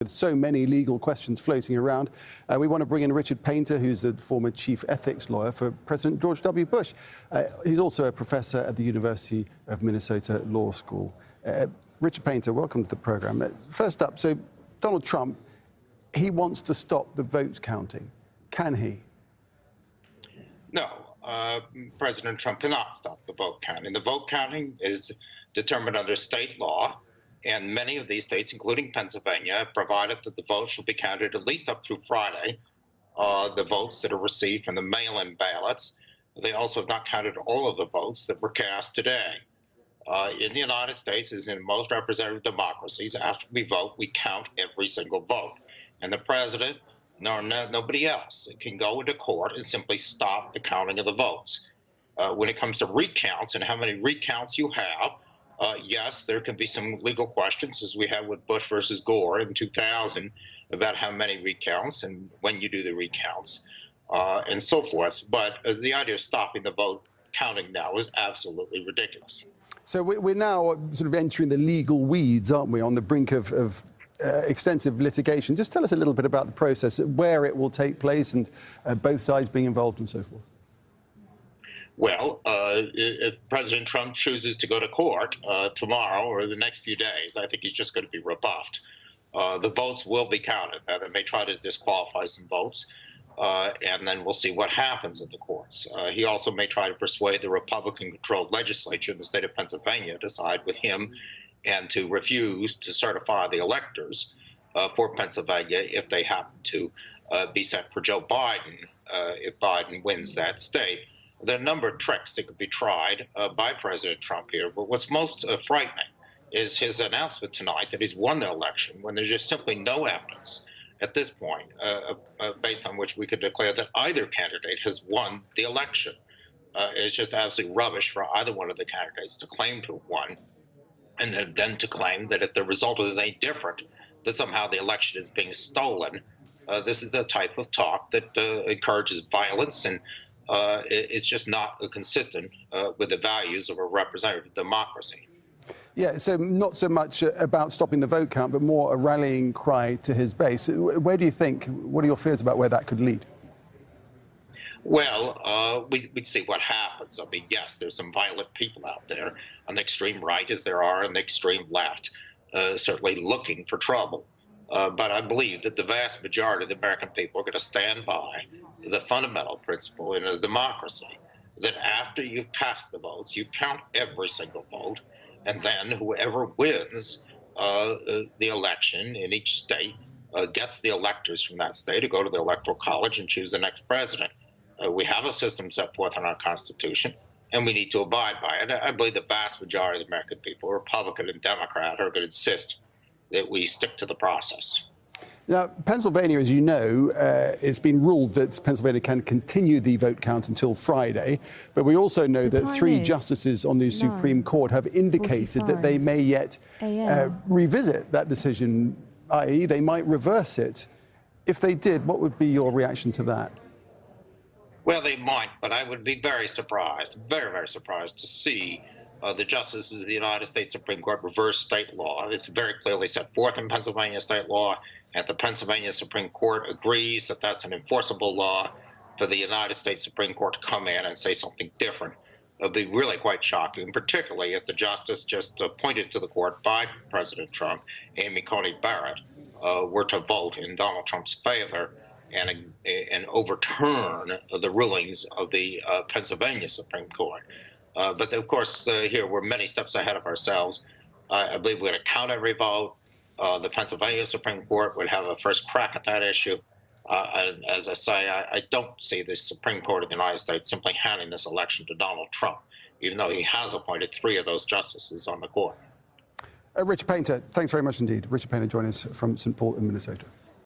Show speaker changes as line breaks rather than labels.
With so many legal questions floating around, we want to bring in Richard Painter, who's a former chief ethics lawyer for President George W. Bush. He's also a professor at the University of Minnesota Law School. Richard Painter, welcome to the programme. First up, so Donald Trump, he wants to stop the vote counting. Can he?
No, President Trump cannot stop the vote counting. The vote counting is determined under state law. And many of these states, including Pennsylvania, have provided that the votes shall be counted at least up through Friday, the votes that are received from the mail-in ballots. They also have not counted all of the votes that were cast today. In the United States, as in most representative democracies, after we vote, we count every single vote. And the president, nobody else, can go into court and simply stop the counting of the votes. When it comes to recounts and how many recounts you have, yes, there can be some legal questions, as we had with Bush versus Gore in 2000, about how many recounts and when you do the recounts and so forth. But the idea of stopping the vote counting now is absolutely ridiculous.
So we're now sort of entering the legal weeds, aren't we, on the brink of extensive litigation. Just tell us a little bit about the process, where it will take place and both sides being involved and so forth.
Well, if President Trump chooses to go to court tomorrow or the next few days, I think he's just going to be rebuffed. The votes will be counted. They may try to disqualify some votes, and then we'll see what happens at the courts. He also may try to persuade the Republican-controlled legislature in the state of Pennsylvania to side with him and to refuse to certify the electors for Pennsylvania if they happen to be set for Joe Biden, if Biden wins that state. There are a number of tricks that could be tried by President Trump here, but what's most frightening is his announcement tonight that he's won the election when there's just simply no evidence at this point based on which we could declare that either candidate has won the election. It's just absolutely rubbish for either one of the candidates to claim to have won and then to claim that if the result is any different, that somehow the election is being stolen. This is the type of talk that encourages violence, and it's just not consistent with the values of a representative democracy.
Yeah, so not so much about stopping the vote count, but more a rallying cry to his base. Where do you think, what are your fears about where that could lead?
Well, we'd see what happens. I mean, yes, there's some violent people out there on the extreme right, as there are on the extreme left, certainly looking for trouble. But I believe that the vast majority of the American people are going to stand by the fundamental principle in a democracy that after you've cast the votes, you count every single vote, and then whoever wins the election in each state gets the electors from that state to go to the Electoral College and choose the next president. We have a system set forth in our Constitution, and we need to abide by it. I believe the vast majority of the American people, Republican and Democrat, are going to insist that we stick to the process.
Now, Pennsylvania, as you know, it's been ruled that Pennsylvania can continue the vote count until Friday. But we also know that three justices on the Supreme Court have indicated that they may yet revisit that decision, i.e. they might reverse it. If they did, what would be your reaction to that?
Well, they might, but I would be very surprised, very, very surprised to see the justices of the United States Supreme Court reverse state law. It's very clearly set forth in Pennsylvania state law, and the Pennsylvania Supreme Court agrees that that's an enforceable law. For the United States Supreme Court to come in and say something different would be really quite shocking, particularly if the justice just appointed to the court by President Trump, Amy Coney Barrett, were to vote in Donald Trump's favor and overturn the rulings of the Pennsylvania Supreme Court. But of course, here we're many steps ahead of ourselves. I believe we're going to count every vote. The Pennsylvania Supreme Court would have a first crack at that issue. And as I say, I don't see the Supreme Court of the United States simply handing this election to Donald Trump, even though he has appointed 3 of those justices on the court.
Richard Painter, thanks very much indeed. Richard Painter joining us from St. Paul in Minnesota.